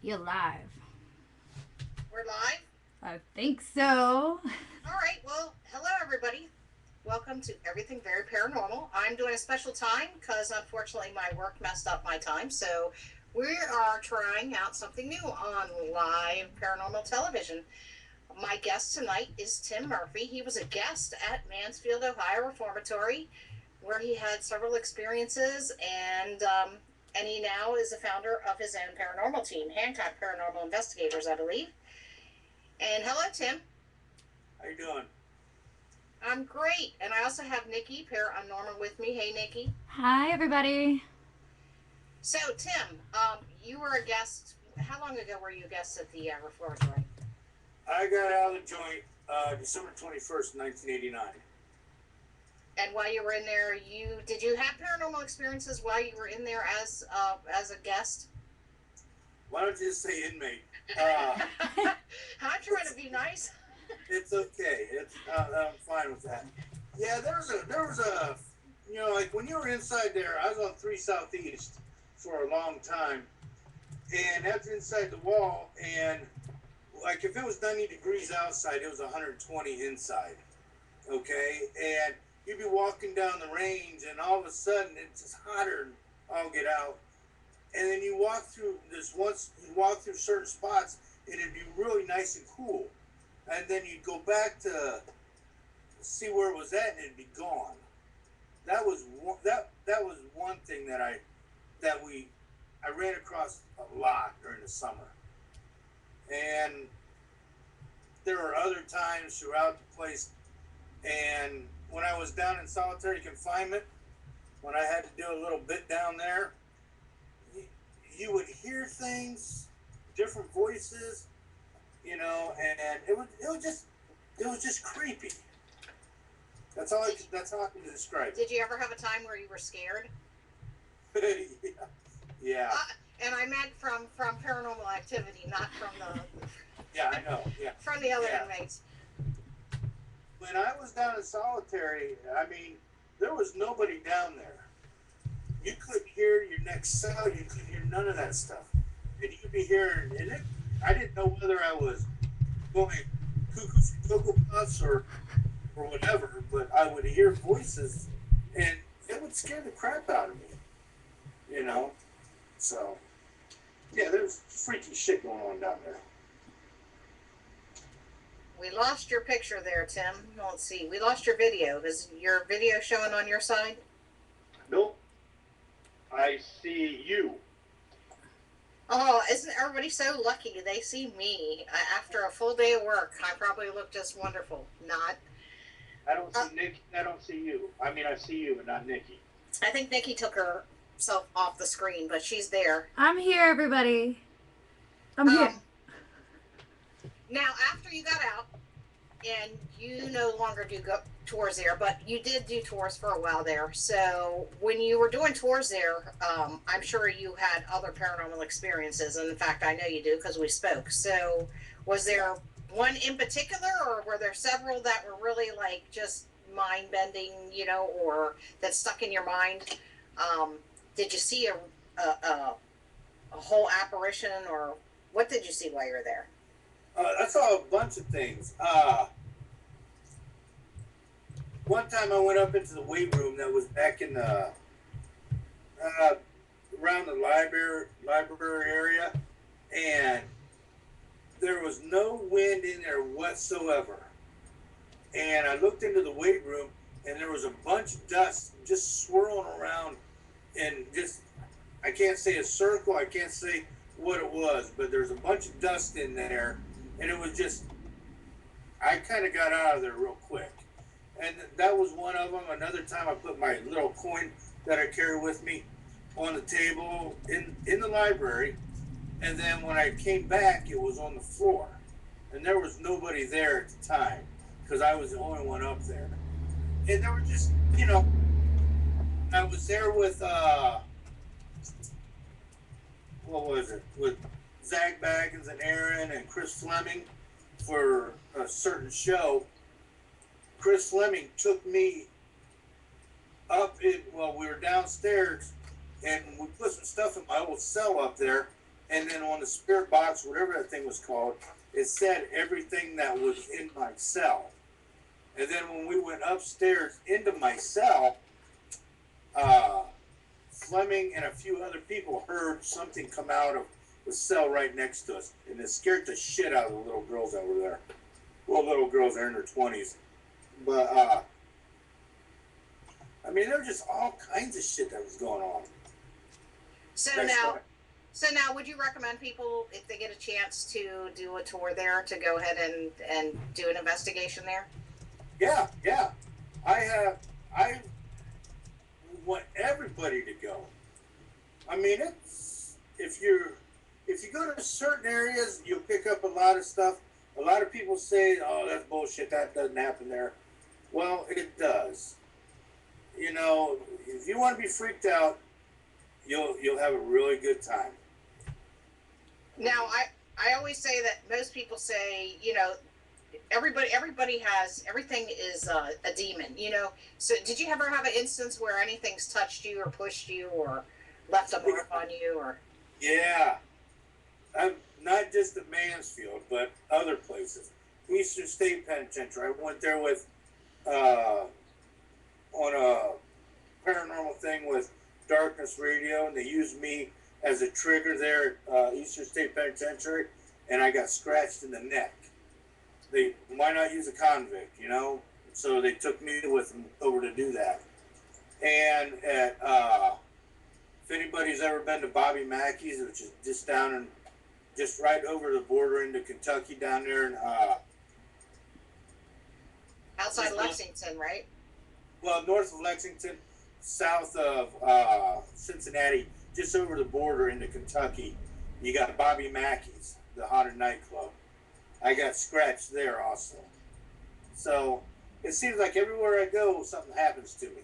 You're live. We're live? I think so. All right, well, hello everybody. Welcome to Everything Very Paranormal. I'm doing a special time because unfortunately my work messed up my time, so we are trying out something new on live paranormal television. My guest tonight is Tim Murphy. He was a guest at Mansfield, Ohio Reformatory, where he had several experiences, and he now is the founder of his own paranormal team, Hancock Paranormal Investigators, I believe. And hello, Tim. How you doing? I'm great. And I also have Niki, ParaUnNormal, with me. Hey, Niki. Hi, everybody. So, Tim, you were a guest. How long ago were you a guest at the Reformatory? I got out of the joint December 21st, 1989. And while you were in there, did you have paranormal experiences while you were in there as a guest? Why don't you just say inmate? I'm trying to be nice. It's okay. I'm fine with that. Yeah, there was a, like when you were inside there, I was on 3 Southeast for a long time, and that's inside the wall, and like if it was 90 degrees outside, it was 120 inside. Okay, and you'd be walking down the range, and all of a sudden it's just hotter than all get out. And then you walk through certain spots, and it'd be really nice and cool. And then you'd go back to see where it was at, and it'd be gone. That was one thing that I ran across a lot during the summer. And there were other times throughout the place. And when I was down in solitary confinement, when I had to do a little bit down there, you would hear things, different voices, and it was just creepy. That's how I can describe it. Did you ever have a time where you were scared? Yeah. And I meant from paranormal activity, not from the. Yeah, I know. Yeah. From the other inmates. When I was down in solitary, I mean, there was nobody down there. You couldn't hear your next cell. You couldn't hear none of that stuff. And you'd be hearing, I didn't know whether I was going cuckoo for Cocoa Puffs or whatever, but I would hear voices, and it would scare the crap out of me. So, yeah, there's freaky shit going on down there. We lost your picture there, Tim. Let's see. We lost your video. Is your video showing on your side? Nope. I see you. Oh, isn't everybody so lucky? They see me after a full day of work. I probably look just wonderful. Not. I don't see Niki. I don't see you. I mean, I see you, but not Niki. I think Niki took herself off the screen, but she's there. I'm here, everybody. I'm here. Now, after you got out, and you no longer do tours there, but you did do tours for a while there. So when you were doing tours there, I'm sure you had other paranormal experiences. And in fact, I know you do because we spoke. So was there one in particular, or were there several that were really like just mind-bending, or that stuck in your mind? Did you see a whole apparition, or what did you see while you were there? I saw a bunch of things. One time I went up into the weight room that was back in the around the library area, and there was no wind in there whatsoever. And I looked into the weight room, and there was a bunch of dust just swirling around, and I can't say a circle, I can't say what it was, but there's a bunch of dust in there, and it was just, I kind of got out of there real quick. And that was one of them. Another time I put my little coin that I carry with me on the table in the library, and then when I came back, it was on the floor, and there was nobody there at the time because I was the only one up there. And there were just, I was there with what was it, with Zach Baggins and Aaron and Chris Fleming for a certain show. Chris Fleming took me up we were downstairs, and we put some stuff in my old cell up there, and then on the spirit box, whatever that thing was called, it said everything that was in my cell. And then when we went upstairs into my cell, Fleming and a few other people heard something come out of the cell right next to us, and it scared the shit out of the little girls that were there. Well, little girls are in their 20s, but I mean, there was just all kinds of shit that was going on. So That's now, right. so now, would you recommend people, if they get a chance to do a tour there, to go ahead and do an investigation there? Yeah. I want everybody to go. I mean, it's if you go to certain areas, you'll pick up a lot of stuff. A lot of people say, "Oh, that's bullshit. That doesn't happen there." Well, it does. You know, if you want to be freaked out, you'll have a really good time. Now, I always say that most people say, you know, everybody has, everything is a demon, you know. So did you ever have an instance where anything's touched you or pushed you or left a mark on you? Or Yeah, I'm not just at Mansfield, but other places. Eastern State Penitentiary. I went there with on a paranormal thing with Darkness Radio, and they used me as a trigger there at Eastern State Penitentiary, and I got scratched in the neck. They why not use a convict, you know? So they took me with them over to do that. And at if anybody's ever been to Bobby Mackey's, which is just down in just right over the border into Kentucky, down there in outside Lexington, right? well, north of Lexington, south of Cincinnati, just over the border into Kentucky, you got Bobby Mackey's, the haunted nightclub. I got scratched there also. So it seems like everywhere I go, something happens to me.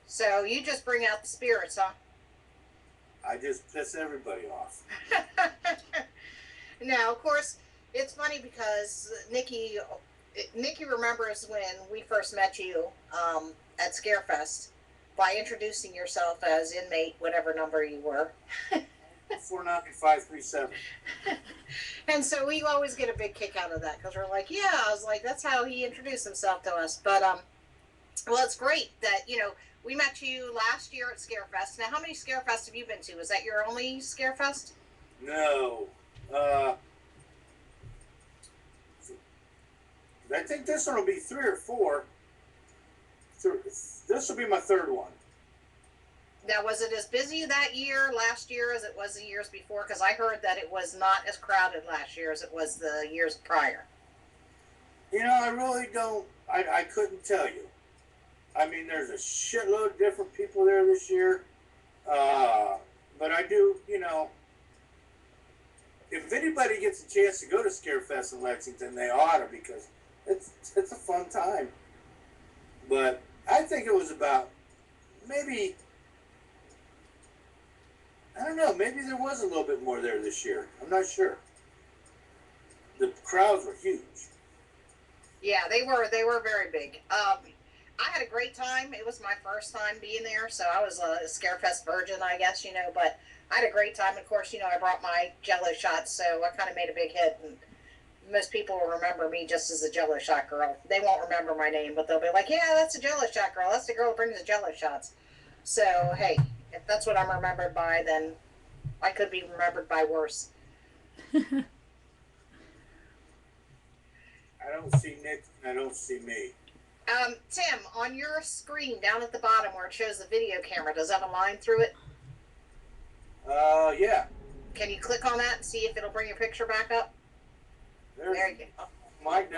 So you just bring out the spirits, huh? I just piss everybody off. Now, of course, it's funny because Niki remembers when we first met you at Scarefest by introducing yourself as inmate, whatever number you were. 49537. And so we always get a big kick out of that because we're like, yeah, I was like, that's how he introduced himself to us. But well, it's great that we met you last year at Scarefest. Now, how many Scarefests have you been to? Is that your only Scarefest? No. I think this one will be 3 or 4. This will be my 3rd one. Now, was it as busy last year, as it was the years before? Because I heard that it was not as crowded last year as it was the years prior. You know, I really don't. I couldn't tell you. I mean, there's a shitload of different people there this year. But I do, if anybody gets a chance to go to Scarefest in Lexington, they ought to, because it's a fun time. But I think it was about maybe, I don't know, maybe there was a little bit more there this year. I'm not sure. The crowds were huge. Yeah, they were very big. I had a great time. It was my first time being there, so I was a Scarefest virgin, I guess, but I had a great time. Of course, I brought my Jello shots, so I kind of made a big hit, and most people will remember me just as a Jello shot girl. They won't remember my name, but they'll be like, yeah, that's a Jello shot girl. That's the girl who brings the Jello shots. So, hey, if that's what I'm remembered by, then I could be remembered by worse. I don't see Nick, I don't see me. Tim, on your screen down at the bottom where it shows the video camera, does that have a line through it? Yeah. Can you click on that and see if it'll bring your picture back up? There you go. Mine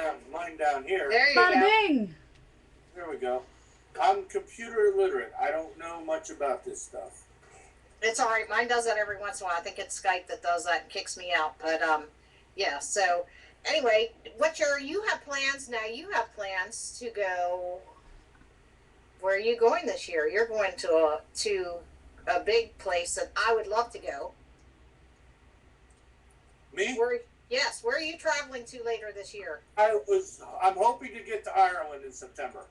down here. There you Bada go. bing! There we go. I'm computer illiterate. I don't know much about this stuff. It's all right. Mine does that every once in a while. I think it's Skype that does that and kicks me out. But yeah. So anyway, you have plans now? You have plans to go. Where are you going this year? You're going to a big place that I would love to go. Me? Yes. Where are you traveling to later this year? I'm hoping to get to Ireland in September.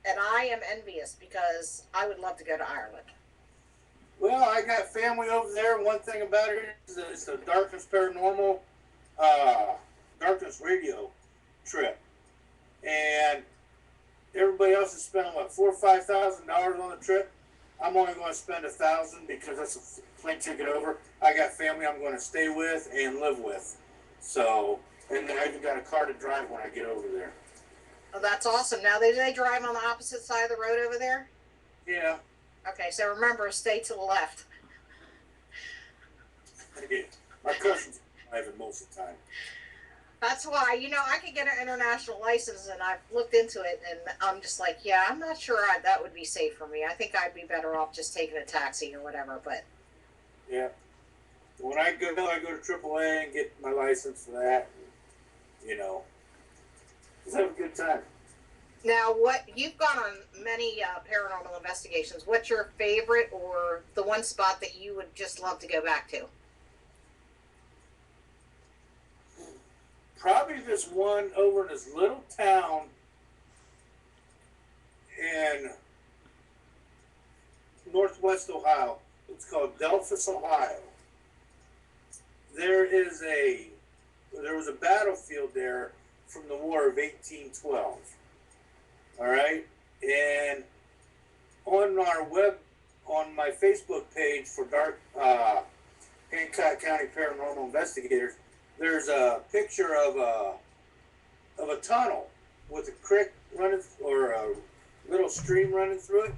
And I am envious because I would love to go to Ireland. Well, I got family over there. One thing about it is that it's the Darkness Paranormal, uh, Darkness Radio trip, and everybody else is spending what $4,000 or $5,000 on the trip. I'm only going to spend $1,000 because that's a plane ticket over. I got family I'm going to stay with and live with, so and I even got a car to drive when I get over there. Oh, that's awesome. Now, do they drive on the opposite side of the road over there? Yeah. Okay, so remember, stay to the left. My cousin's driving most of the time. That's why, I could get an international license, and I've looked into it, and I'm just like, yeah, I'm not sure that would be safe for me. I think I'd be better off just taking a taxi or whatever, but. Yeah. When I go to AAA and get my license for that, and, just have a good time. Now, you've gone on many paranormal investigations. What's your favorite or the one spot that you would just love to go back to? Probably this one over in this little town in northwest Ohio. It's called Delphus, Ohio. There was a battlefield there from the War of 1812. All right, and on my Facebook page for Hancock County Paranormal Investigators, there's a picture of a tunnel with a creek running or a little stream running through it,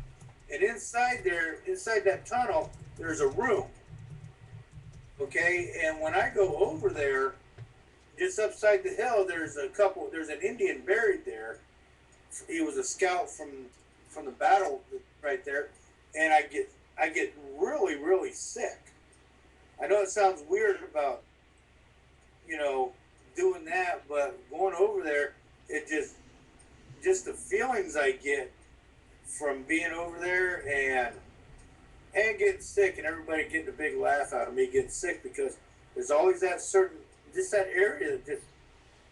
and inside that tunnel, there's a room. Okay, and when I go over there, just upside the hill, there's an Indian buried there. He was a scout from the battle right there, and I get really, really sick. I know it sounds weird about doing that, but going over there, it just the feelings I get from being over there and getting sick, and everybody getting a big laugh out of me getting sick, because there's always that area that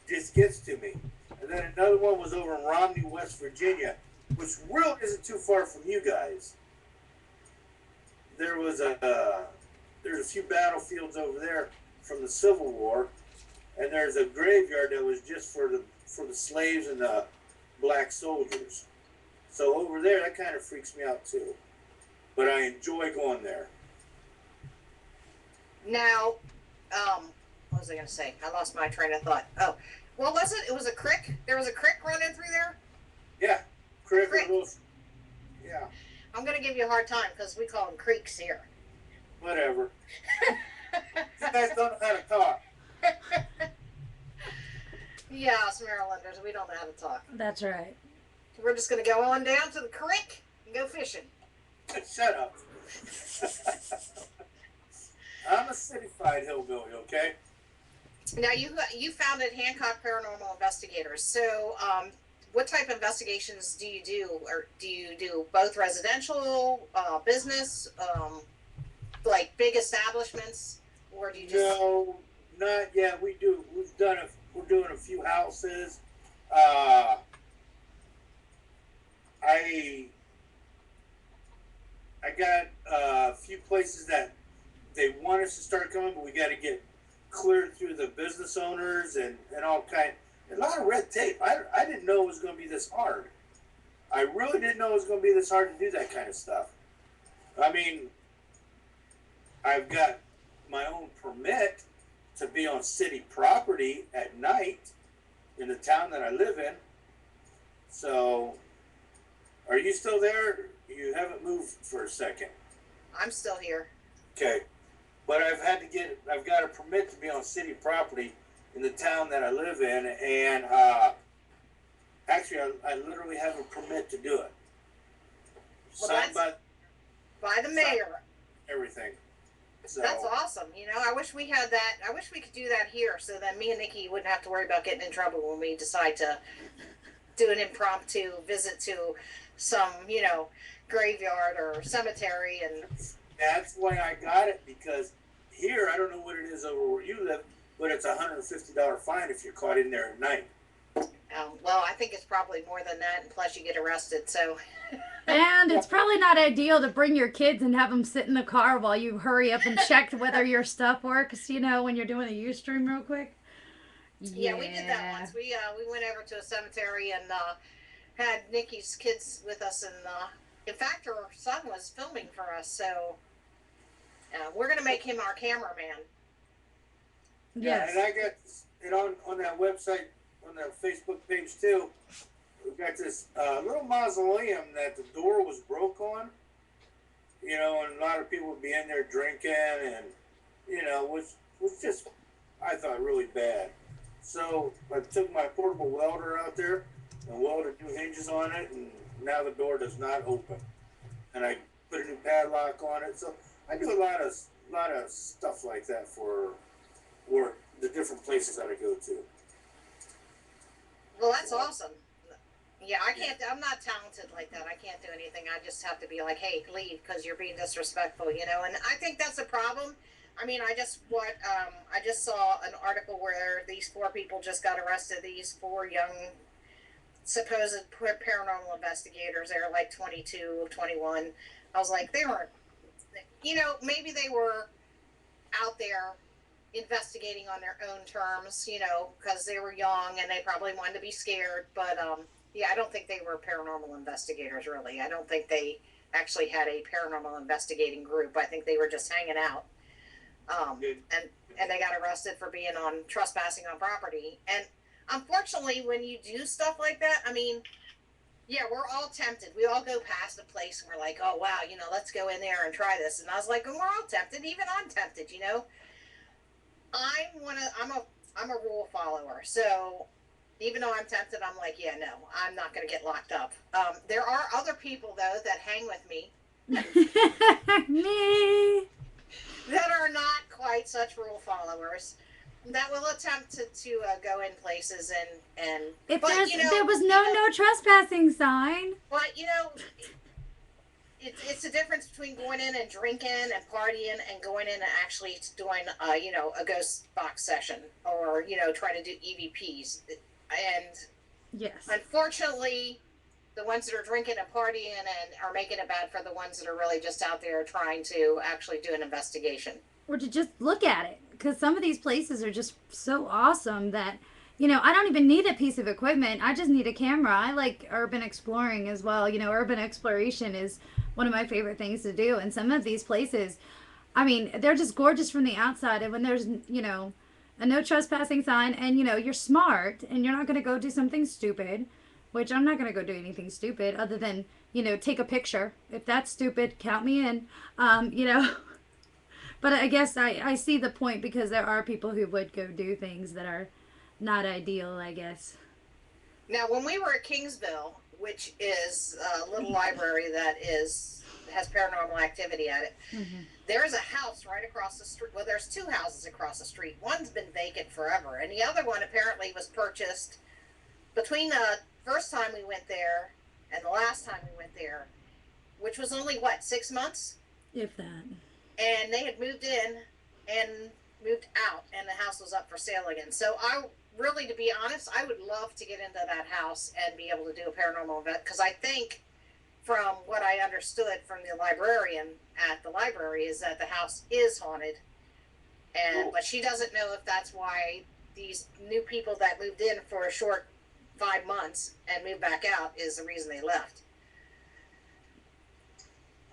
just gets to me. And then another one was over in Romney, West Virginia, which really isn't too far from you guys. There's a few battlefields over there from the Civil War, and there's a graveyard that was just for the slaves and the black soldiers. So over there, that kind of freaks me out too. But I enjoy going there. Now, what was I going to say? I lost my train of thought. Oh, what was it? It was a creek? There was a creek running through there? Yeah, creek. Yeah. I'm going to give you a hard time because we call them creeks here. Whatever. You guys don't know how to talk. Yeah, us Marylanders, we don't know how to talk. That's right. We're just going to go on down to the creek and go fishing. Shut up. I'm a city-fied hillbilly, okay? Now, you founded Hancock Paranormal Investigators. So, what type of investigations do you do? Or do you do both residential, business, like big establishments, or do you just? No, not yet. We're doing a few houses. I got a few places that they want us to start coming, but we got to get cleared through the business owners and all kind. A lot of red tape. I didn't know it was going to be this hard. I really didn't know it was going to be this hard to do that kind of stuff. I mean, I've got my own permit to be on city property at night in the town that I live in. So, are you still there? You haven't moved for a second. I'm still here. Okay. But I've got a permit to be on city property in the town that I live in, and actually, I literally have a permit to do it. Well, Signed by the mayor. Everything. So, That's awesome. I wish we had that. I wish we could do that here, so that me and Niki wouldn't have to worry about getting in trouble when we decide to do an impromptu visit to some, graveyard or cemetery. And that's why I got it, because here, I don't know what it is over where you live, but it's $150 fine if you're caught in there at night. well, I think it's probably more than that, and plus you get arrested. So And it's probably not ideal to bring your kids and have them sit in the car while you hurry up and check whether your stuff works, when you're doing a Ustream real quick. Yeah, we did that once. We went over to a cemetery and had Nikki's kids with us, and in fact, her son was filming for us. So we're gonna make him our cameraman. Yeah, Yes. and I got it on that website, on that Facebook page too. We've got this little mausoleum that the door was broke on, and a lot of people would be in there drinking, and was just, I thought, really bad. So I took my portable welder out there and welded new hinges on it, and now the door does not open. And I put a new padlock on it. So I do a lot of stuff like that for work, the different places that I go to. Well, that's awesome. Yeah, I can't. I'm not talented like that. I can't do anything. I just have to be like, hey, leave because you're being disrespectful, And I think that's a problem. I mean, I just saw an article where these 4 people just got arrested. These 4 young supposed paranormal investigators. They were like 22, 21. I was like, they weren't. Maybe they were out there investigating on their own terms, because they were young and they probably wanted to be scared. But yeah, I don't think they were paranormal investigators, really. I don't think they actually had a paranormal investigating group. I think they were just hanging out. And they got arrested for being on trespassing on property. And unfortunately, when you do stuff like that, I mean, yeah, we're all tempted. We all go past a place and we're like, oh, wow, let's go in there and try this. And I was like, well, we're all tempted. Even I'm tempted, I'm a rule follower. So even though I'm tempted, I'm like, yeah, no, I'm not going to get locked up. There are other people, though, that hang with me. Me. That are not quite such rule followers. That will attempt to go in places and If but, there was no trespassing sign. But it's a difference between going in and drinking and partying and going in and actually doing a ghost box session or trying to do EVPs. And Yes. unfortunately, the ones that are drinking and partying and are making it bad for the ones that are really just out there trying to actually do an investigation. Or to just look at it. Because some of these places are just so awesome that, I don't even need a piece of equipment. I just need a camera. I like urban exploring as well. Urban exploration is one of my favorite things to do. And some of these places, I mean, they're just gorgeous from the outside. And when there's, a no trespassing sign and, you're smart and you're not going to go do something stupid, which I'm not going to go do anything stupid other than, take a picture. If that's stupid, count me in, But I guess I see the point because there are people who would go do things that are not ideal, I guess. Now, when we were at Kingsville, which is a little library that has paranormal activity at it, there is a house right across the street. Well, there's 2 houses across the street. One's been vacant forever, and the other one apparently was purchased between the first time we went there and the last time we went there, which was only, 6 months? If that. And they had moved in and moved out, and the house was up for sale again. So to be honest, I would love to get into that house and be able to do a paranormal event, because I think from what I understood from the librarian at the library is that the house is haunted, but she doesn't know if that's why these new people that moved in for a short 5 months and moved back out is the reason they left.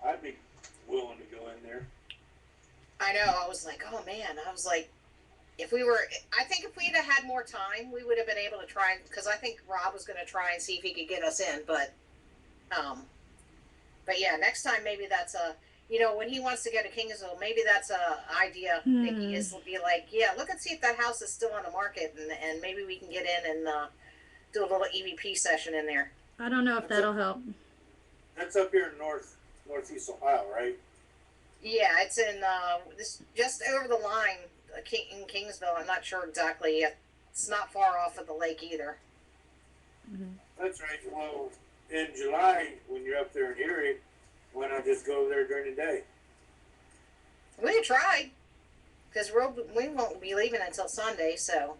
I'd be willing to go in there. I know. I was like, oh man. I was like, I think if we'd have had more time, we would have been able to try, because I think Rob was going to try and see if he could get us in, but yeah, next time maybe that's when he wants to go to Kingsville, maybe that's a idea. Niki is be like, yeah, look and see if that house is still on the market, and maybe we can get in and do a little EVP session in there. I don't know if that'll help. That's up here in northeast Ohio, right? Yeah, it's in just over the line in Kingsville. I'm not sure exactly. It's not far off of the lake either. That's right. Well, in July, when you're up there in Erie, why not just go over there during the day? We tried, because we won't be leaving until Sunday, so.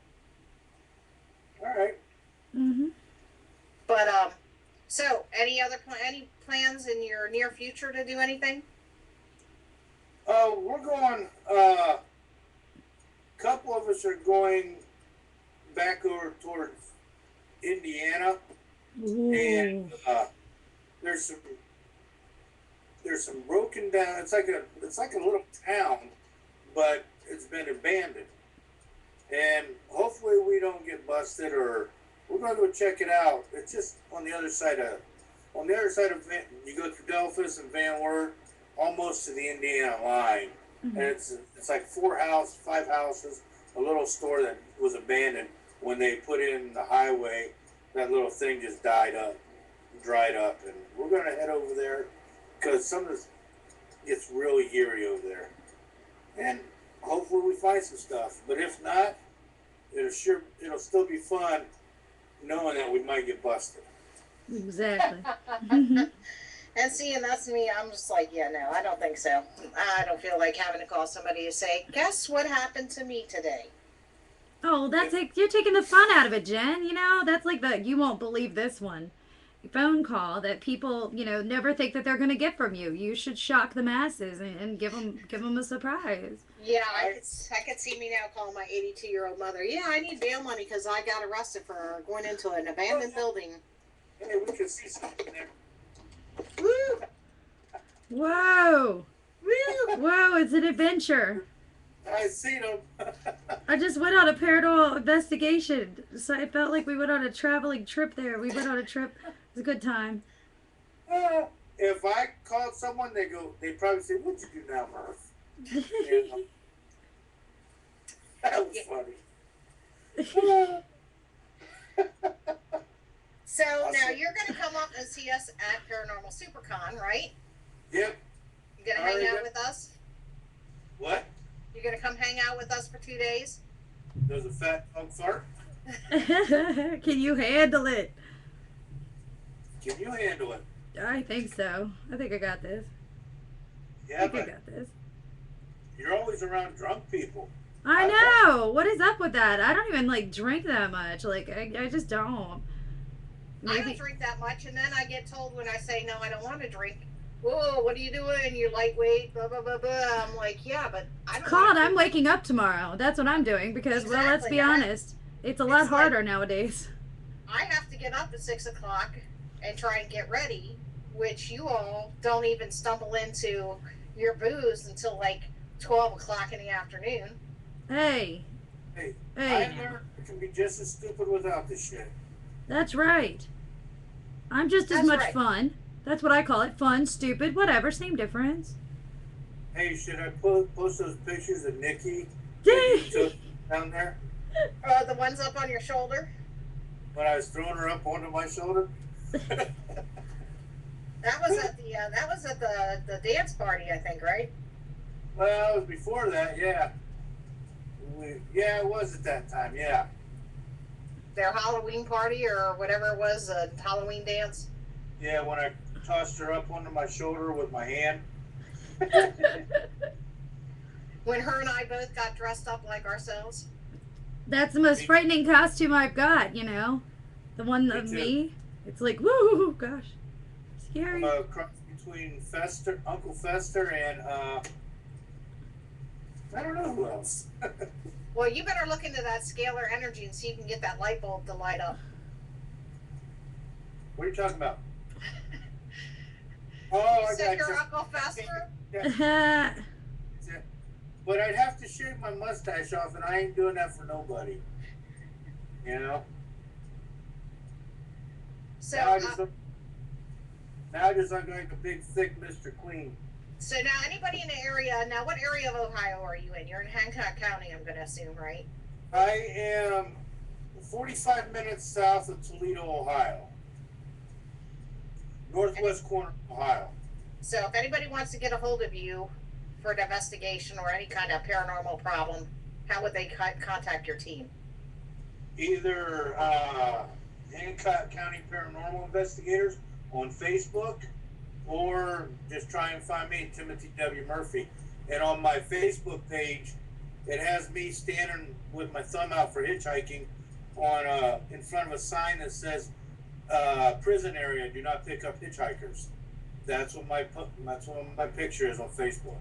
All right. But so any plans in your near future to do anything? We're going. Couple of us are going back over towards Indiana, and Ooh. there's some broken down. It's like a little town, but it's been abandoned, and hopefully we don't get busted, or we're gonna go check it out. It's just on the other side of you go through Delphus and Van Wert, almost to the Indiana line, and it's like 5 houses, a little store that was abandoned when they put in the highway. That little thing just dried up, and we're gonna head over there because some of this gets really eerie over there, and hopefully we find some stuff. But if not, it'll still be fun knowing that we might get busted. Exactly. And see, and that's me. I'm just like, yeah, no, I don't think so. I don't feel like having to call somebody to say, guess what happened to me today? Oh, that's like you're taking the fun out of it, Jen. You know, that's like the you won't believe this one phone call that people, never think that they're going to get from you. You should shock the masses and give them a surprise. Yeah, I could see me now calling my 82-year-old mother. Yeah, I need bail money because I got arrested for going into an abandoned building. Hey, we can see something there. Woo! Whoa. Woo! Whoa, it's an adventure. I seen them. I just went on a paranormal investigation, so I felt like we went on a traveling trip there. We went on a trip. It was a good time. If I called someone, they'd probably say, "What'd you do now, Murph?" You know? That was funny. So now you're going to come up and see us at Paranormal SuperCon, right? Yep. You going to hang out with us? What? You're going to come hang out with us for 2 days? Does a fat dog fart? Can you handle it? Can you handle it? I think so. I think I got this. Yeah, I but got this. you're always around drunk people. I know. What is up with that? I don't even drink that much. I just don't. I don't drink that much, and then I get told when I say no, I don't want to drink. Whoa, what are you doing? You're lightweight, blah blah blah blah. I'm like, yeah, but I don't. Claude, I'm waking up tomorrow. That's what I'm doing because, well, let's be honest, it's a lot harder nowadays. I have to get up at 6 o'clock and try and get ready, which you all don't even stumble into your booze until 12 o'clock in the afternoon. Hey. Hey. I can be just as stupid without this shit. That's right. I'm just as much fun. That's what I call it. Fun, stupid, whatever. Same difference. Hey, should I post those pictures of Niki that you took down there? The ones up on your shoulder? When I was throwing her up onto my shoulder? That was at the dance party, I think, right? Well, it was before that, yeah. Yeah, it was at that time, yeah. Their Halloween party or whatever it was, a Halloween dance? Yeah, when I tossed her up onto my shoulder with my hand. When her and I both got dressed up like ourselves. That's the most frightening costume I've got, The one of me. It's like, woo, gosh. Scary. I'm a cross between Uncle Fester, and I don't know who else. Well, you better look into that scalar energy and see if you can get that light bulb to light up. What are you talking about? Oh, you said your Uncle Fester? Yeah. But I'd have to shave my mustache off, and I ain't doing that for nobody. So now I just look like a big, thick Mr. Clean. So now, anybody in the area, now what area of Ohio are you in? You're in Hancock County, I'm going to assume, right? I am 45 minutes south of Toledo, Ohio. Northwest corner of Ohio. So if anybody wants to get a hold of you for an investigation or any kind of paranormal problem, how would they contact your team? Either Hancock County Paranormal Investigators on Facebook, or just try and find me, Timothy W. Murphy. And on my Facebook page, it has me standing with my thumb out for hitchhiking on in front of a sign that says prison area, do not pick up hitchhikers. That's what my picture is on Facebook.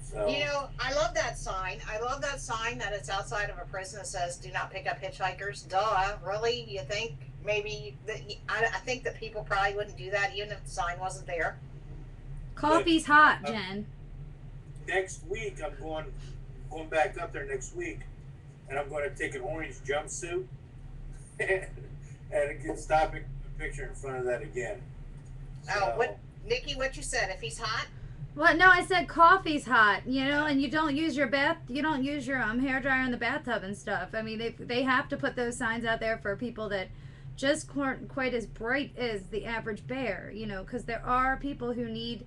You So know, I love that sign. I love that sign that it's outside of a prison that says "Do not pick up hitchhikers." Duh, really? You think maybe that? I think that people probably wouldn't do that even if the sign wasn't there. but Coffee's hot, Jen. next week I'm going back up there next week, and I'm going to take an orange jumpsuit and get stopping a picture in front of that again. Oh, So what, Nikki? What you said? If he's hot, What? No, I said coffee's hot. You know, and you don't use your you don't use your hair dryer in the bathtub and stuff. I mean, they have to put those signs out there for people that just aren't quite as bright as the average bear. You know, because there are people who need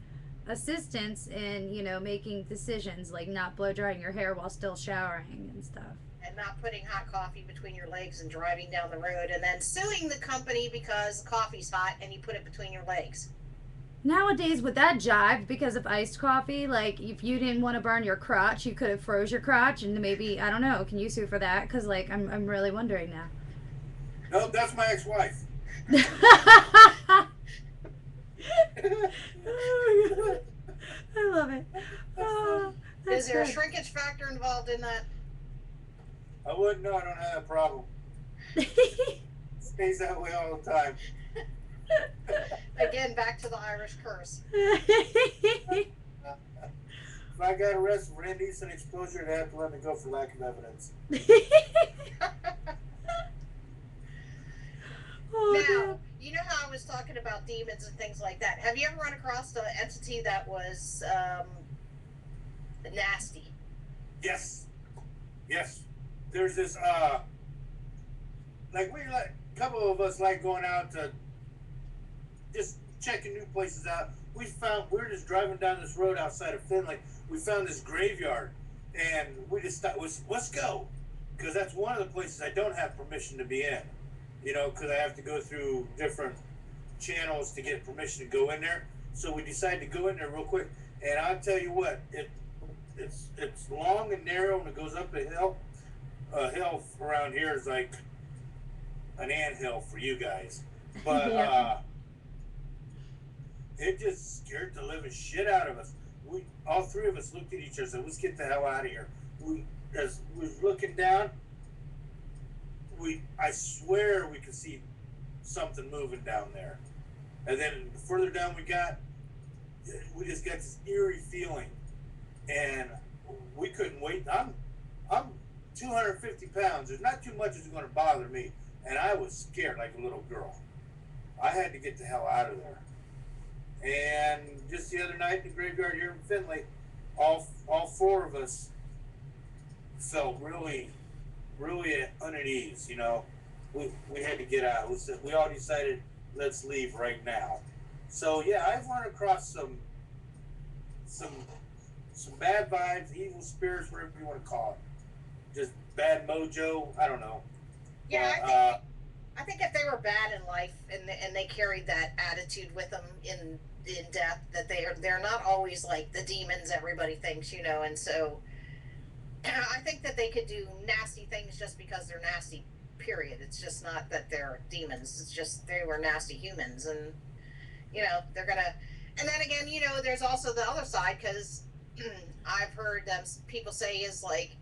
assistance in making decisions like not blow drying your hair while still showering and stuff. and not putting hot coffee between your legs and driving down the road, and then suing the company because the coffee's hot and you put it between your legs. Nowadays, with that jive, because of iced coffee, like if you didn't want to burn your crotch, you could have froze your crotch, and maybe I don't know. Can you sue for that? Because like I'm really wondering now. no, that's my ex-wife. I love it. Oh, Is there a good. shrinkage factor involved in that? I wouldn't know. I don't have a problem. Stays that way all the time. Again, back to the Irish curse. If I got arrested for indecent exposure, they have to let me go for lack of evidence. Oh, Now, God. you know how I was talking about demons and things like that. Have you ever run across an entity that was nasty? Yes. Yes. There's this like a couple of us like going out to just checking new places out. We were just driving down this road outside of Finley. We found this graveyard, and we just thought, let's go, because that's one of the places I don't have permission to be in. You know, because I have to go through different channels to get permission to go in there. So we decided to go in there real quick, and I'll tell you what, it's long and narrow, and it goes up a hill. A hill around here is like an anthill for you guys, but Yeah. it just scared the living shit out of us. We all three of us looked at each other and said, "Let's get the hell out of here." As we was looking down, I swear we could see something moving down there, and then the further down we got, we just got this eerie feeling, and we couldn't wait. I'm 250 pounds. There's not too much that's going to bother me, and I was scared like a little girl. I had to get the hell out of there. And just the other night in the graveyard here in Finley, all four of us felt really, really unease. You know, we had to get out. We all decided, let's leave right now. So yeah, I've run across some bad vibes, evil spirits, whatever you want to call it. Just bad mojo. I don't know. Yeah, I think if they were bad in life and they carried that attitude with them in death, that they're not always like the demons everybody thinks, you know. And so I think that they could do nasty things just because they're nasty. Period. It's just not that they're demons. It's just they were nasty humans, and you know they're gonna. And then again, you know, there's also the other side because I've heard people say is like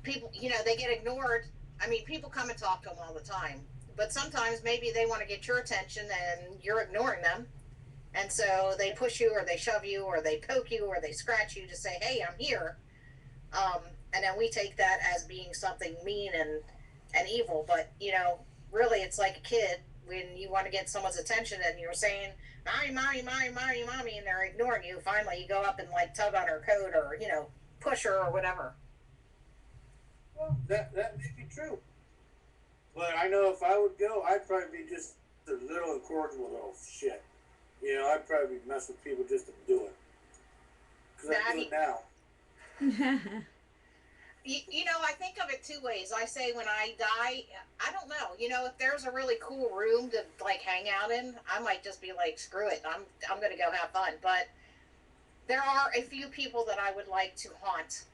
people, you know, they get ignored. I mean, people come and talk to them all the time, but sometimes maybe they want to get your attention and you're ignoring them. And so they push you or they shove you or they poke you or they scratch you to say, hey, I'm here. And then we take that as being something mean and evil. But, you know, really it's like a kid when you want to get someone's attention and you're saying, mommy, mommy, mommy, mommy, mommy, and they're ignoring you. Finally, you go up and like tug on her coat or, you know, push her or whatever. Well, that may be true. But I know if I would go, I'd probably be just a little incorrigible little shit. You know, I'd probably mess with people just to do it. Because I do it now. You know, I think of it two ways. I say when I die, I don't know. You know, if there's a really cool room to like hang out in, I might just be like, screw it. I'm going to go have fun. But there are a few people that I would like to haunt.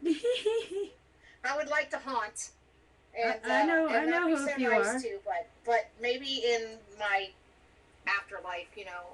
I would like to haunt. And I and not know be who so you nice are. to, but maybe in my afterlife,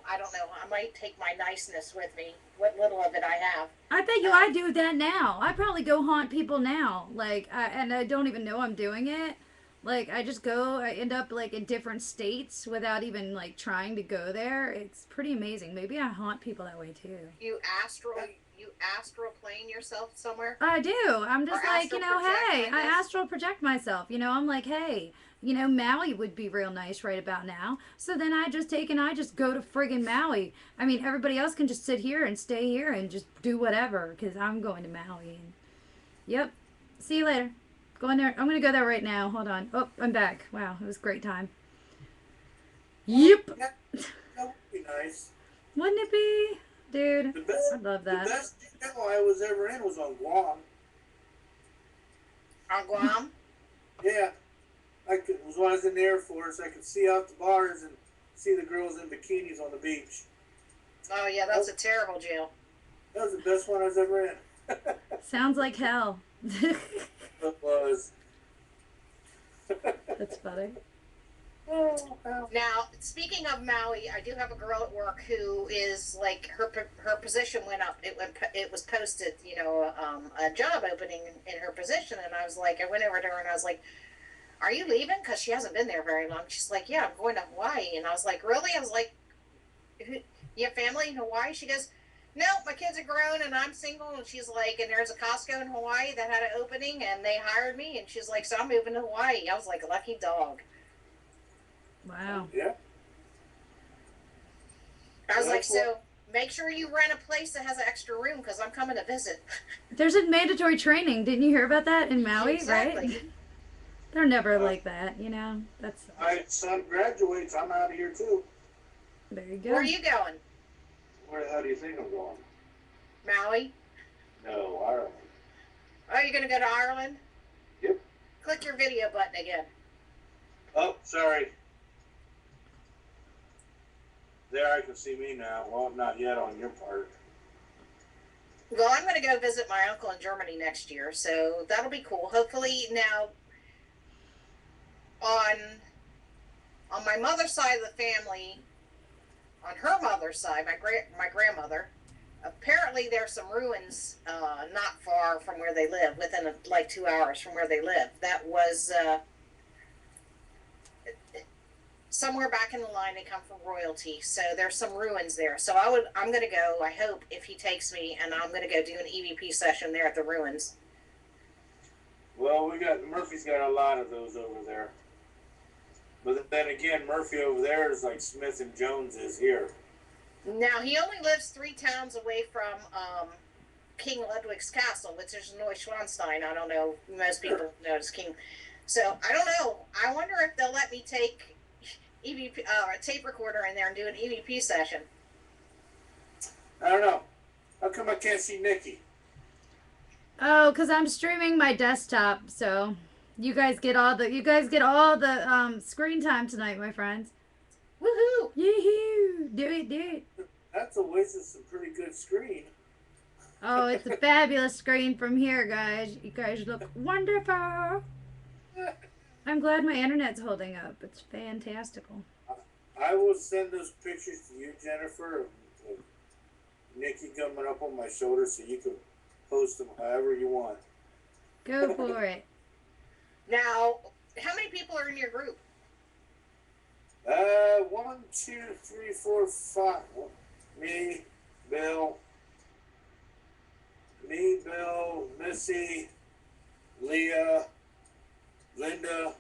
I don't know. I might take my niceness with me, what little of it I have. I bet you Um, I do that now. I probably go haunt people now. And I don't even know I'm doing it. Like, I just go, I end up, like, in different states without even, like, trying to go there. It's pretty amazing. Maybe I haunt people that way, too. you astral, you astral plane yourself somewhere, I do. I'm or just like, astral project, hey, I I guess. astral project myself. I'm like, hey, Maui would be real nice right about now. So then I just go to friggin' Maui. I mean, everybody else can just sit here and stay here and just do whatever because I'm going to Maui. And, yep. See you later. Going there. I'm going to go there right now. Hold on. Oh, I'm back. Wow. It was a great time. Well, Yep. that would be nice. Wouldn't it be? Dude, The best, I love the that. best demo I was ever in was on Guam. On Guam. Yeah, was when I was in the Air Force. I could see out the bars and see the girls in bikinis on the beach. Oh yeah, that's a terrible jail. That was the best one I was ever in. Sounds like hell. It was. That's funny. Oh, wow. Now, speaking of Maui, I do have a girl at work who is like her position went up. It was posted, a job opening in her position, and I was like, I went over to her and I was like, "Are you leaving?" Because she hasn't been there very long. She's like, "Yeah, I'm going to Hawaii," and I was like, "Really?" I was like, "You have family in Hawaii?" She goes, "No, my kids are grown and I'm single." And she's like, "And there's a Costco in Hawaii that had an opening and they hired me." And she's like, "So I'm moving to Hawaii." I was like, "Lucky dog." Wow. Yeah. I was like, That's "So make sure you rent a place that has an extra room because I'm coming to visit." There's a mandatory training. Didn't you hear about that in Maui, Exactly. right? They're never Uh, like that, That's My son graduates. I'm out of here too. there you Where go. are you going? Where the hell do you think I'm going? Maui? No, Ireland. Oh, you're going to go to Ireland? Yep. Click your video button again. Oh, sorry. There, I can see me now. Well, not yet on your part. Well, I'm going to go visit my uncle in Germany next year, so that'll be cool. Hopefully, now on my mother's side of the family, on her mother's side, my grandmother, apparently there's some ruins not far from where they live, within like 2 hours from where they live. That was somewhere back in the line. They come from royalty, so there's some ruins there. So I'm going to go. I hope if he takes me, and I'm going to go do an EVP session there at the ruins. Well, Murphy's got a lot of those over there. But then again, Murphy over there is like Smith and Jones is here. Now he only lives 3 towns away from King Ludwig's castle, which is Neuschwanstein. I don't know. Most people know it's King. So I don't know. I wonder if they'll let me take EVP a tape recorder in there and do an EVP session. I don't know. How come I can't see Niki? Oh, because I'm streaming my desktop, so you guys get all the screen time tonight, my friends. Woohoo! Yee-hoo! Do it. That's a waste of some pretty good screen. Oh, it's a fabulous screen from here, guys. You guys look wonderful. I'm glad my internet's holding up. It's fantastical. I will send those pictures to you, Jennifer, of Niki coming up on my shoulder so you can post them however you want. Go for it. Now, how many people are in your group? 1, 2, 3, 4, 5. Me, Bill, Missy, Leah, Linda.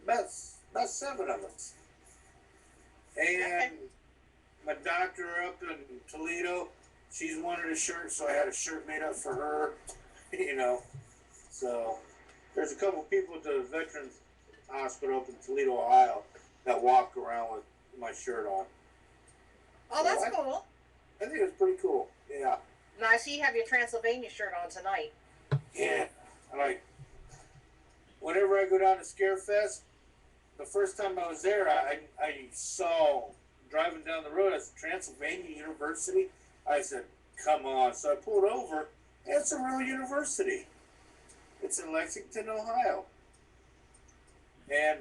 About 7 of us. And my doctor up in Toledo, she's wanted a shirt, so I had a shirt made up for her. So there's a couple people at the Veterans Hospital up in Toledo, Ohio, that walk around with my shirt on. Oh, that's cool. I think it's pretty cool. Yeah. Now I see you have your Transylvania shirt on tonight. Yeah. Whenever I go down to Scarefest, the first time I was there, I saw, driving down the road, I said, Transylvania University? I said, come on. So I pulled over, It's a real university. It's in Lexington, Ohio. And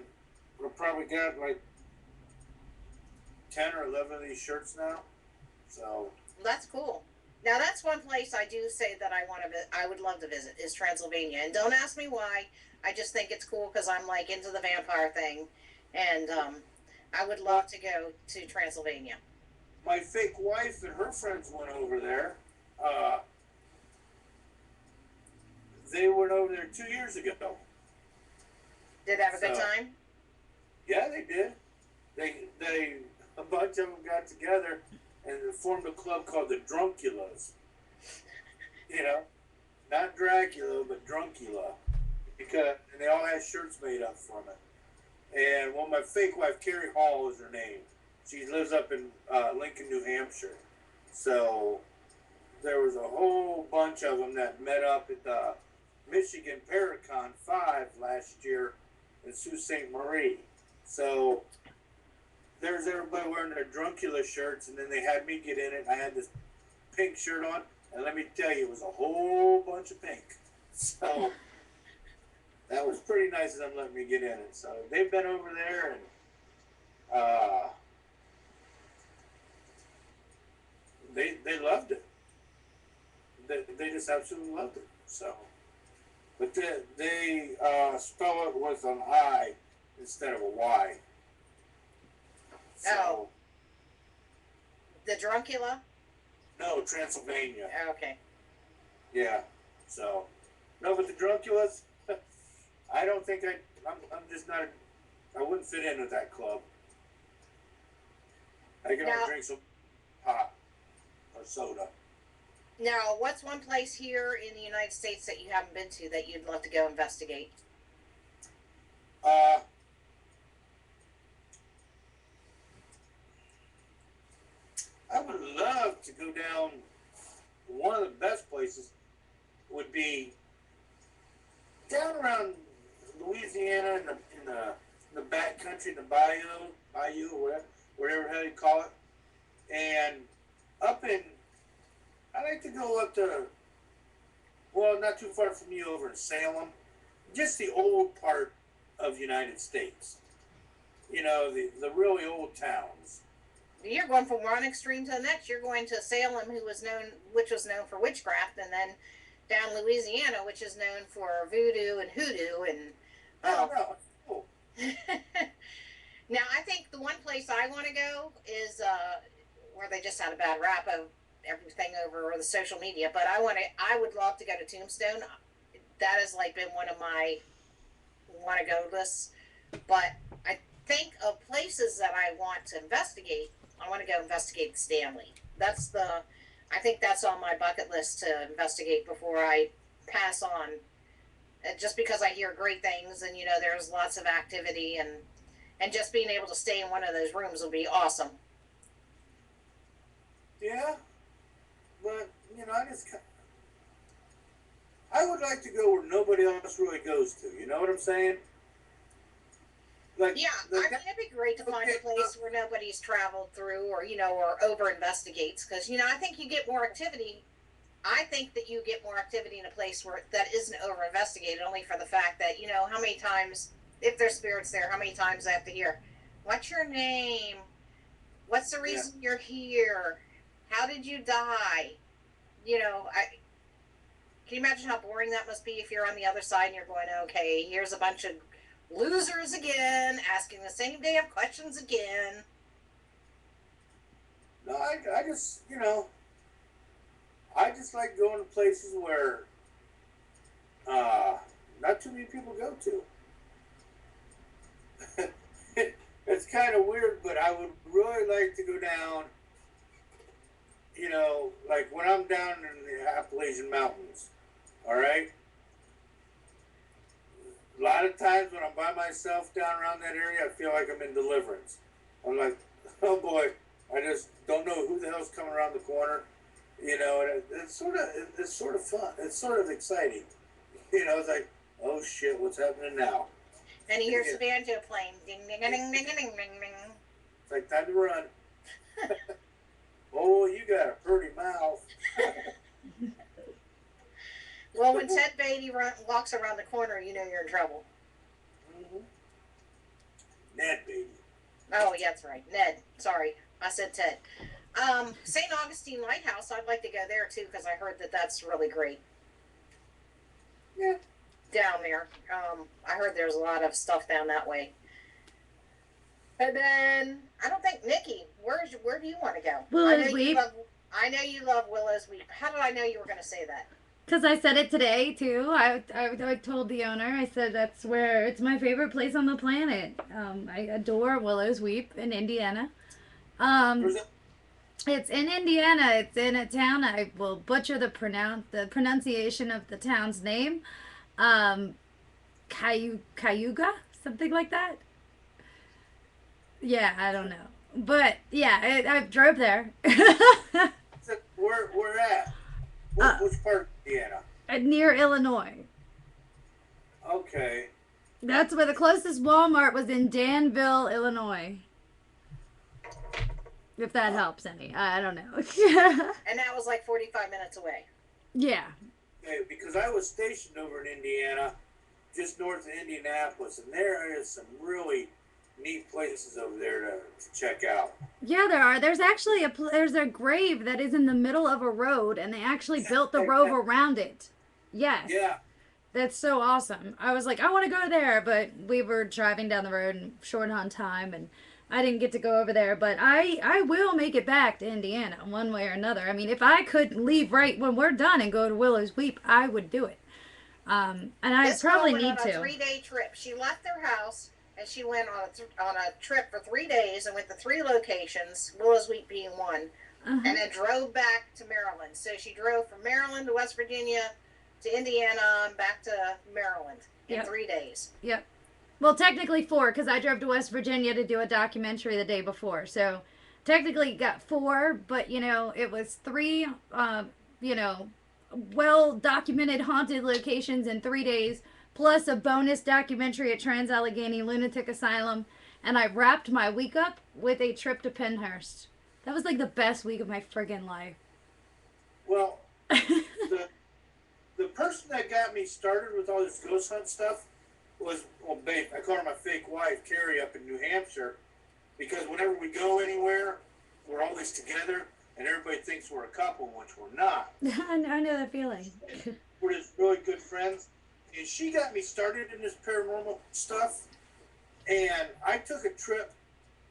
we've probably got like 10 or 11 of these shirts now. So That's cool. Now that's one place I do say that I want to. I would love to visit is Transylvania, and don't ask me why. I just think it's cool because I'm like into the vampire thing, and I would love to go to Transylvania. my fake wife and her friends went over there. They went over there 2 years ago. Did they have a good So- time? Yeah, they did. They a bunch of them got together and formed a club called the Drunkulas. You know, not Dracula, but Drunkula, because and they all had shirts made up from it. And well, my fake wife Carrie Hall is her name. She lives up in Lincoln, New Hampshire. So there was a whole bunch of them that met up at the Michigan Paracon 5 last year in Sault Ste. Marie. So there's everybody wearing their Drunkula shirts, and then they had me get in it. I had this pink shirt on, and let me tell you, it was a whole bunch of pink. So that was pretty nice of them letting me get in it. So they've been over there, and they loved it. They just absolutely loved it. So, but they spell it with an I instead of a Y. So, Oh. The Drunkula? no, Transylvania. Okay. Yeah. So, no, but the Drunkulas, I don't think I'm just not, I wouldn't fit in with that club. I can Now- only drink some pop or soda. Now, what's one place here in the United States that you haven't been to that you'd love to go investigate? I would love to go down. One of the best places would be down around Louisiana in the back country, the bayou, or whatever how you call it, and up in. I like to go up to, well, not too far from you, over in Salem, just the old part of the United States. You know, the really old towns. You're going from one extreme to the next. You're going to Salem, which was known for witchcraft, and then down Louisiana, which is known for voodoo and hoodoo. And No. Oh, now, I think the one place I want to go is where they just had a bad rap of everything over the social media. But I would love to go to Tombstone. That has like been one of my want to go lists. But I think of places that I want to investigate. I want to go investigate Stanley. I think that's on my bucket list to investigate before I pass on. Just because I hear great things, and there's lots of activity, and just being able to stay in one of those rooms will be awesome. yeah, but I would like to go where nobody else really goes to. You know what I'm saying? Like, Yeah, I mean, it'd be great to find a place where nobody's traveled through, or over investigates, because I think you get more activity. I think that you get more activity in a place that isn't over investigated, only for the fact that how many times, if there's spirits there, how many times I have to hear, "What's your name? What's the reason you're here? How did you die?" Can you imagine how boring that must be if you're on the other side and you're going, "Okay, here's a bunch of losers again, asking the same damn questions again." no, I just I just like going to places where not too many people go to. It's kind of weird, but I would really like to go down. Like when I'm down in the Appalachian Mountains, all right? A lot of times when I'm by myself down around that area, I feel like I'm in Deliverance. I'm like, oh boy, I just don't know who the hell's coming around the corner. And it's sort of fun. It's sort of exciting. It's like, oh shit, what's happening now? And he hears the banjo playing, ding ding ding ding ding ding ding. It's like time to run. Oh, you got a pretty mouth. Well, when Ted Beatty walks around the corner, you know you're in trouble. Mm-hmm. Ned Beatty. Oh, yeah, that's right. Ned. Sorry, I said Ted. St. Augustine Lighthouse, I'd like to go there too because I heard that that's really great. Yeah. Down there. I heard there's a lot of stuff down that way. And then I don't think Nikki. Where do you want to go? Willow's Weep. I know you love Willow's Weep. How did I know you were going to say that? Because I said it today too. I told the owner. I said that's where it's my favorite place on the planet. I adore Willow's Weep in Indiana. Where's it? It's in Indiana. It's in a town. I will butcher the pronunciation of the town's name. Cayuga, something like that. Yeah, I don't know, but yeah, I drove there. Where at? Which part of Indiana? Near Illinois. Okay. That's where the closest Walmart was in Danville, Illinois. If that helps any. I don't know. And that was like 45 minutes away. Yeah. Okay, because I was stationed over in Indiana, just north of Indianapolis, and there is some really neat places over there to check out. Yeah, there are. There's actually there's a grave that is in the middle of a road, and they actually built the road around it. Yes. Yeah. That's so awesome. I was like, I want to go there, but we were driving down the road and short on time, and I didn't get to go over there. But I will make it back to Indiana one way or another. I mean, if I could leave right when we're done and go to Willow's Weep, I would do it. And I probably need on a to. 3-day trip. She left their house and she went on a trip for 3 days and went to 3 locations, Willow's Weep being one, and then drove back to Maryland. So she drove from Maryland to West Virginia to Indiana and back to Maryland in 3 days. Yep. Well, technically 4, because I drove to West Virginia to do a documentary the day before. So technically got 4, but, you know, it was 3, you know, well-documented haunted locations in 3 days, plus a bonus documentary at Trans-Allegheny Lunatic Asylum. And I wrapped my week up with a trip to Penhurst. That was like the best week of my friggin' life. Well, the person that got me started with all this ghost hunt stuff was, well, babe, I call her my fake wife, Carrie, up in New Hampshire, because whenever we go anywhere, we're always together, and everybody thinks we're a couple, which we're not. I know that feeling. We're just really good friends, and she got me started in this paranormal stuff, and I took a trip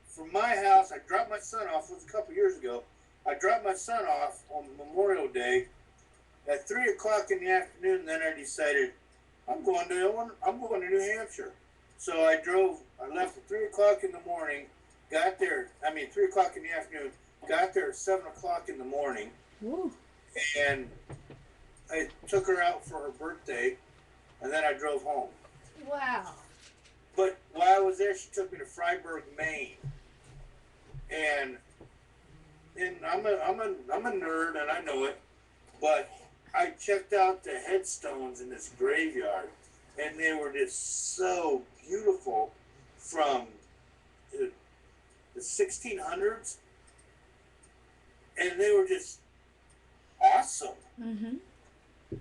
from my house. I dropped my son off, it was a couple years ago. I dropped my son off on Memorial Day at 3 o'clock in the afternoon, then I decided, I'm going to New Hampshire. So I left at 3 o'clock in the morning, 3 o'clock in the afternoon, got there at 7 o'clock in the morning. Ooh. And I took her out for her birthday, and then I drove home. Wow. But while I was there, she took me to Freiburg, Maine. And I'm a nerd, and I know it, but I checked out the headstones in this graveyard, and they were just so beautiful from the 1600s, and they were just awesome. Mm-hmm.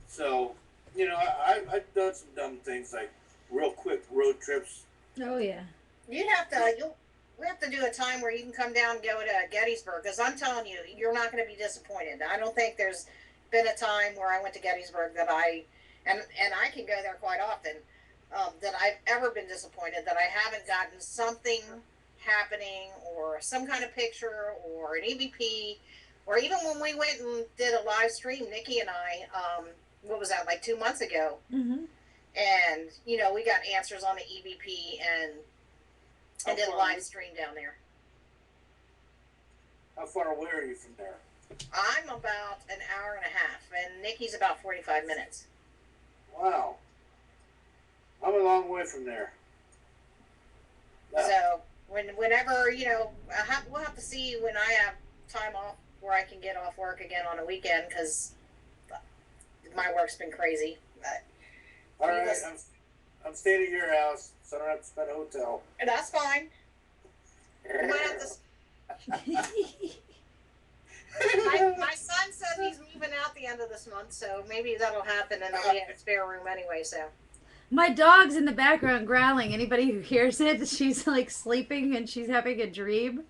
So, you know, I've done some dumb things like real quick road trips. Oh yeah. We have to do a time where you can come down and go to Gettysburg, because I'm telling you, you're not going to be disappointed. I don't think there's been a time where I went to Gettysburg that and I can go there quite often, that I've ever been disappointed that I haven't gotten something happening or some kind of picture or an EVP, or even when we went and did a live stream, Nikki and I, what was that, like 2 months ago? Mm-hmm. And, you know, we got answers on the EVP and did a live stream down there. How far away are you from there? I'm about an hour and a half, and Nikki's about 45 minutes. Wow. I'm a long way from there. So, whenever, you know, we'll have to see when I have time off where I can get off work again on a weekend, because my work's been crazy. All right, I'm staying at your house, so I don't have to spend a hotel. And that's fine. We might have to... my son says he's moving out the end of this month, so maybe that'll happen, and I'll be in a spare room anyway. So My dog's in the background growling. Anybody who hears it, she's like sleeping and she's having a dream.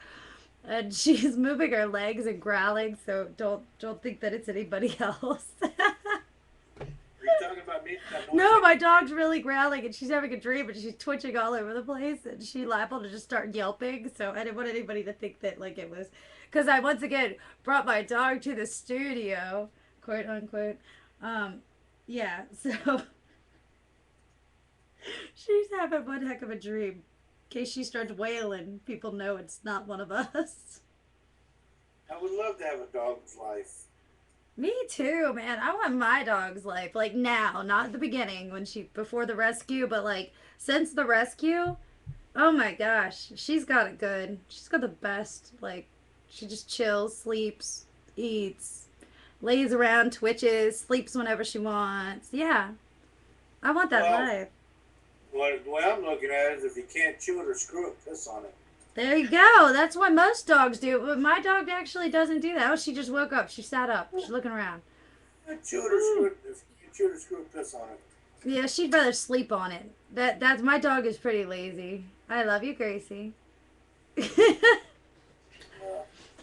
And she's moving her legs and growling, so don't think that it's anybody else. Are you talking about me? That noise No, I my dog's really growling and she's having a dream and she's twitching all over the place and she liable to just start yelping. So I didn't want anybody to think that like it was because I once again brought my dog to the studio, quote unquote. Um, yeah, so she's having one heck of a dream. In case she starts wailing, people know it's not one of us. I would love to have a dog's life. Me too, man. I want my dog's life. Like now, not at the beginning when she before the rescue, but like since the rescue. Oh my gosh, she's got it good. She's got the best. Like she just chills, sleeps, eats, lays around, twitches, sleeps whenever she wants. Yeah, I want that Well, life. the way I'm looking at it is if you can't chew it or screw it, piss on it. There you go. That's what most dogs do. But my dog actually doesn't do that. Oh, she just woke up. She sat up. She's looking around. Chew it or screw it. If you can chew it or screw it, piss on it. Yeah, she'd rather sleep on it. That's my dog is pretty lazy. I love you, Gracie.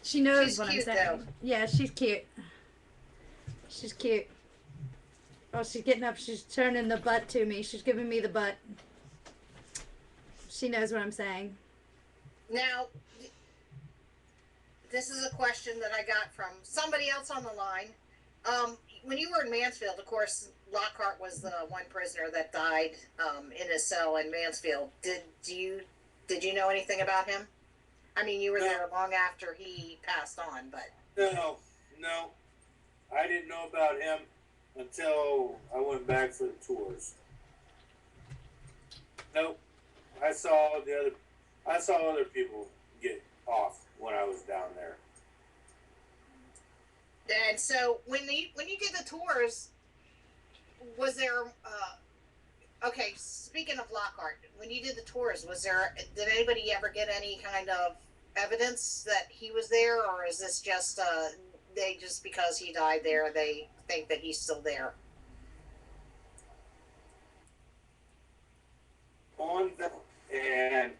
She knows she's what I'm cute saying. though. Yeah, she's cute. She's cute. Oh, she's getting up. She's turning the butt to me. She's giving me the butt. She knows what I'm saying. Now, this is a question that I got from somebody else on the line. When you were in Mansfield, of course, Lockhart was the one prisoner that died in his cell in Mansfield. Did you know anything about him? I mean, you were No. there long after he passed on, but No, no. I didn't know about him until I went back for the tours. Nope. I saw other people get off when I was down there. and so when you did the tours, was there? Okay, speaking of Lockhart, when you did the tours, did anybody ever get any kind of evidence that he was there, or is this just they just because he died there, they think that he's still there? On the and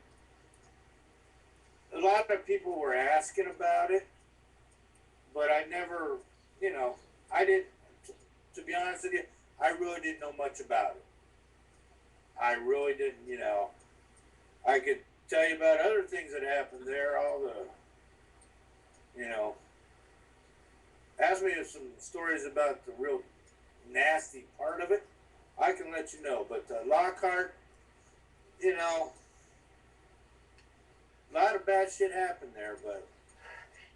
a lot of people were asking about it, but I never, I didn't. To be honest with you, I really didn't know much about it. I really didn't, I could tell you about other things that happened there, ask me some stories about the real nasty part of it. I can let you know, but Lockhart, a lot of bad shit happened there, but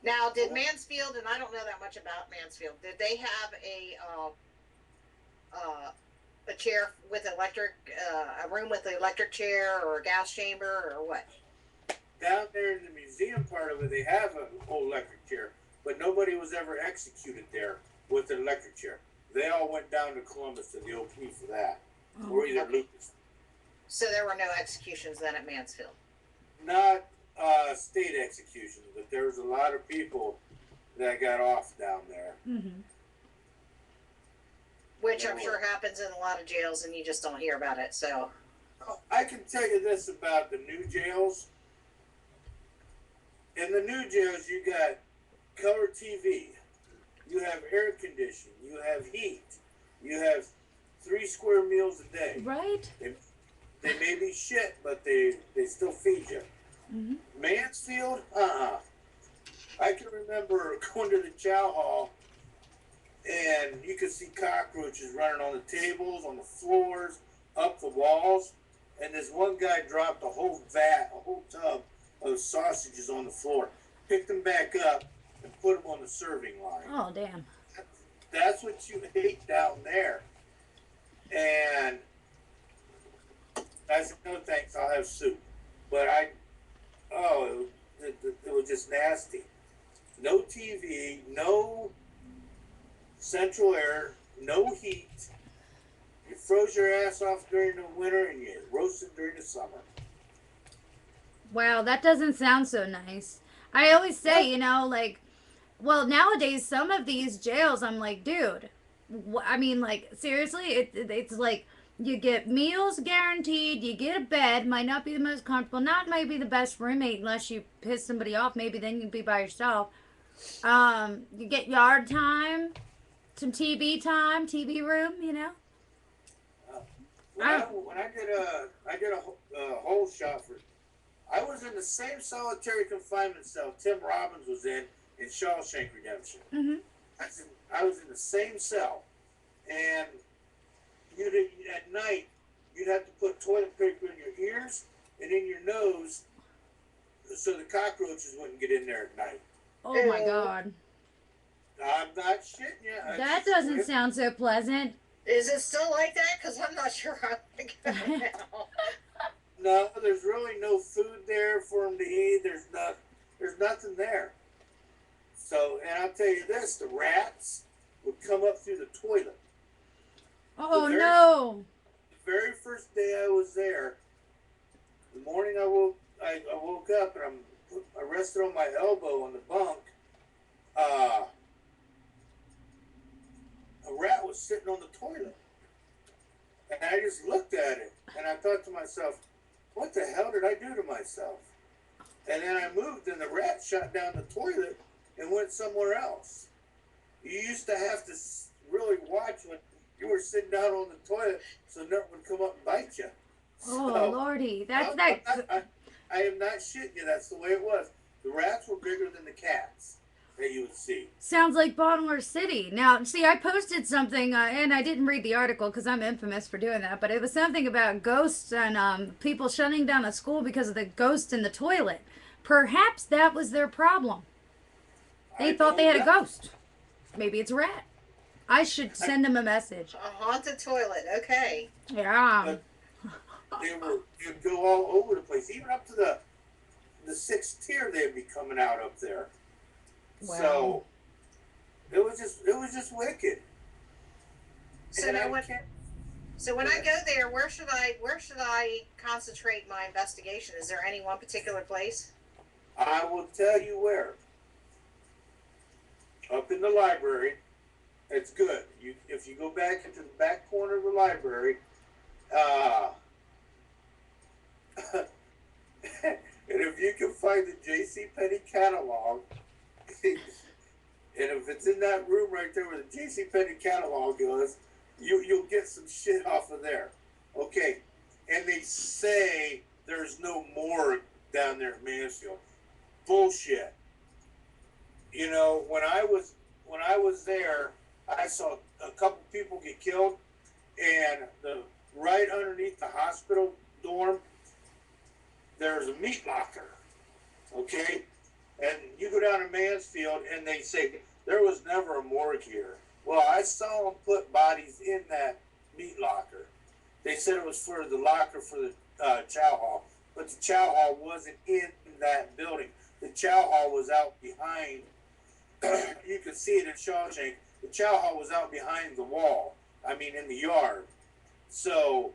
Now, did Mansfield, and I don't know that much about Mansfield, did they have a chair with electric, a room with the electric chair or a gas chamber or what? down there in the museum part of it, they have an old electric chair, but nobody was ever executed there with an electric chair. They all went down to Columbus to the OP for that, or either Okay. Lucas. So there were no executions then at Mansfield. Not state executions, but there was a lot of people that got off down there. Mm-hmm. Which I'm sure happens in a lot of jails and you just don't hear about it. So I can tell you this about the new jails. In the new jails, you got color TV, you have air conditioning, you have heat, you have 3 square meals a day. Right? They may be shit, but they still feed you. Mm-hmm. Mansfield, I can remember going to the chow hall, and you could see cockroaches running on the tables, on the floors, up the walls, and this one guy dropped a whole tub of sausages on the floor, picked them back up, and put them on the serving line. Oh, damn. That's what you hate down there. And I said, no thanks, I'll have soup. But it was just nasty. No TV, no central air, no heat. You froze your ass off during the winter and you roasted during the summer. Wow, that doesn't sound so nice. I always say, like, Well, nowadays, some of these jails, I'm like, dude, I mean, like, seriously, it's like you get meals guaranteed, you get a bed, might not be the most comfortable, not maybe the best roommate unless you piss somebody off, maybe then you'd be by yourself. You get yard time, some TV room, you know. Uh, I, when I did a whole shot for. I was in the same solitary confinement cell Tim Robbins was in Shawshank Redemption. mm-hmm. I was in the same cell, and at night you'd have to put toilet paper in your ears and in your nose so the cockroaches wouldn't get in there at night. Oh my God. I'm not shitting you. That doesn't sound so pleasant. Is it still like that? Because I'm not sure how to go now. No, there's really no food there for them to eat. There's nothing there. So, and I'll tell you this: the rats would come up through the toilet. Oh no! The very first day I was there, the morning I woke up and I rested on my elbow on the bunk. A rat was sitting on the toilet, and I just looked at it and I thought to myself, what the hell did I do to myself? And then I moved and the rat shot down the toilet and went somewhere else. You used to have to really watch when you were sitting down on the toilet so nothing would come up and bite you. Oh So, Lordy, that's I am not shitting you. That's the way it was. The rats were bigger than the cats that you would see. sounds like Baltimore City. Now, see, I posted something, and I didn't read the article because I'm infamous for doing that. But it was something about ghosts and people shutting down a school because of the ghost in the toilet. Perhaps that was their problem. They thought they had a ghost. Maybe it's a rat. I should send them a message. A haunted toilet. Okay. Yeah. They'd go all over the place, even up to the sixth tier. They'd be coming out up there. Wow. So it was just wicked. So now when I go there, where should I concentrate my investigation? Is there any one particular place? I will tell you where. Up in the library. It's good. If you go back into the back corner of the library, and if you can find the J.C. Penney catalog, and if it's in that room right there where the J.C. Penney catalog goes, you'll get some shit off of there. Okay, and they say there's no morgue down there at Mansfield. Bullshit. You know, when I was there, I saw a couple people get killed, and right underneath the hospital dorm, there's a meat locker. Okay, and you go down to Mansfield, and they say there was never a morgue here. Well, I saw them put bodies in that meat locker. They said it was for the locker for the chow hall, but the chow hall wasn't in that building. The chow hall was out behind. You could see it in Shawshank. The chow hall was out behind the wall. I mean, in the yard. So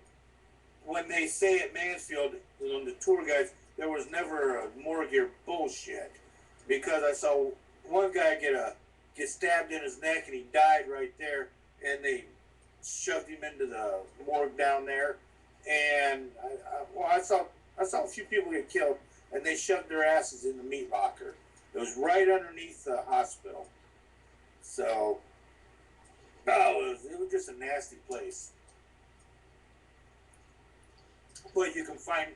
when they say at Mansfield on the tour guides, there was never a morgue here, bullshit. Because I saw one guy get stabbed in his neck and he died right there, and they shoved him into the morgue down there. And I saw a few people get killed, and they shoved their asses in the meat locker. It was right underneath the hospital. So, it was just a nasty place. But you can find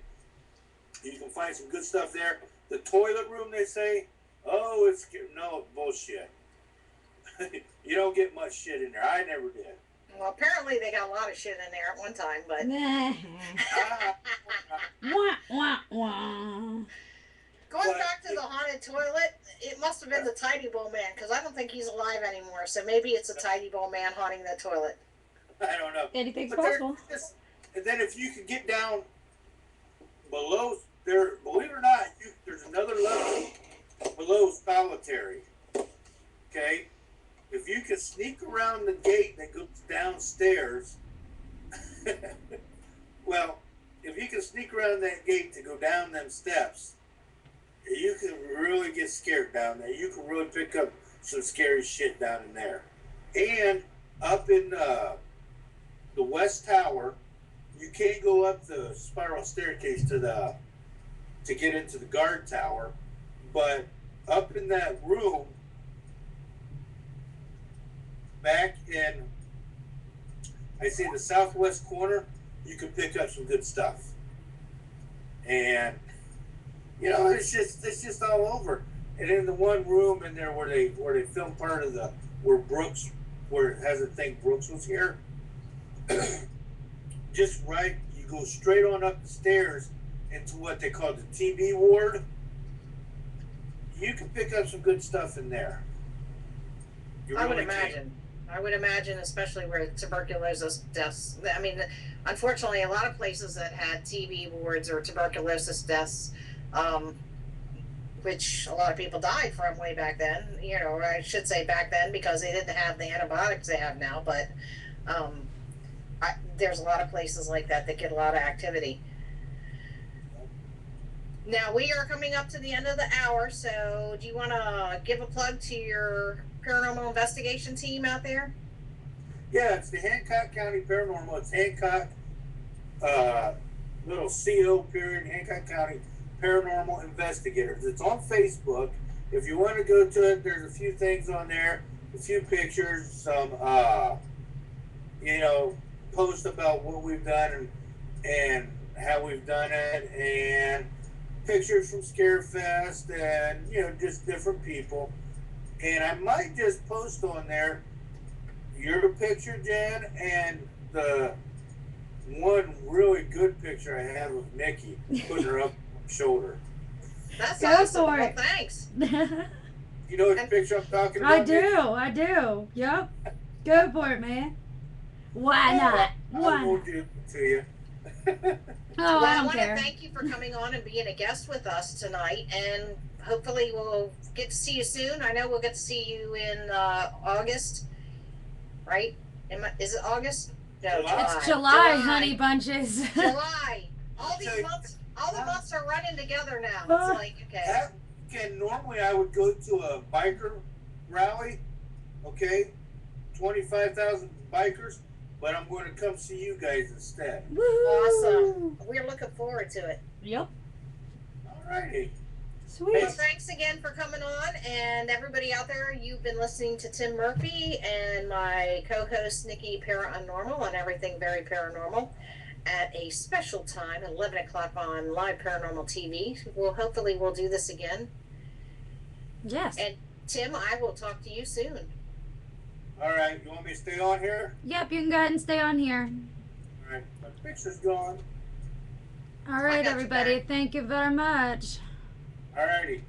some good stuff there. The toilet room, they say, no, bullshit. You don't get much shit in there. I never did. Well, apparently they got a lot of shit in there at one time, but Wah, wah, wah. going back to the haunted toilet, it must have been the Tidy Bowl Man, because I don't think he's alive anymore. So maybe it's a Tidy Bowl Man haunting that toilet. I don't know. Anything's But possible. and then if you could get down below there, believe it or not, there's another level below solitary. Okay? If you can sneak around the gate that goes downstairs, well, if you can sneak around that gate to go down them steps, you can really get scared down there. You can really pick up some scary shit down in there. And up in the West Tower, you can't go up the spiral staircase to get into the guard tower, but up in that room, back in, I say the southwest corner, you can pick up some good stuff. And you know, it's just all over. And in the one room in there where they filmed part of where it has a thing Brooks was here, just right, you go straight on up the stairs into what they call the TB ward. You can pick up some good stuff in there. I would imagine. I would imagine, especially where tuberculosis deaths. I mean, unfortunately, a lot of places that had TB wards or tuberculosis deaths, which a lot of people died from way back then. You know, I should say back then because they didn't have the antibiotics they have now. But there's a lot of places like that that get a lot of activity. Now we are coming up to the end of the hour, so do you want to give a plug to your paranormal investigation team out there? Yeah, it's the Hancock County Paranormal. It's Hancock, little CO period, Hancock County Paranormal Investigators. It's on Facebook. If you want to go to it, there's a few things on there, a few pictures, some, you know, posts about what we've done and how we've done it, and pictures from Scarefest, and you know, just different people. And I might just post on there your picture, Jen, and the one really good picture I had with Niki, putting her up my shoulder. That's Go awesome. for Well, it. thanks. You know what picture I'm talking about? I do. Yep. Go for it, man. Why not? Why I will not? do it to you. Oh, Well, I I don't want care. to thank you for coming on and being a guest with us tonight, and hopefully we'll get to see you soon. I know we'll get to see you in August, right? Is it August? No, July. July. It's July, honey bunches. July. All these months, all the months are running together now. It's like, okay. That weekend, normally I would go to a biker rally, okay, 25,000 bikers, but I'm going to come see you guys instead. Woo! Awesome. We're looking forward to it. Yep. Alrighty. Sweet. Well, thanks again for coming on, and everybody out there, you've been listening to Tim Murphy and my co-host Niki ParaUnNormal on Everything Very Paranormal at a special time, 11 o'clock on Live Paranormal TV. Hopefully we'll do this again. Yes. And Tim, I will talk to you soon. Alright, you want me to stay on here? Yep, you can go ahead and stay on here. Alright, my picture's gone. All right, got you everybody. back. Thank you very much. Alrighty.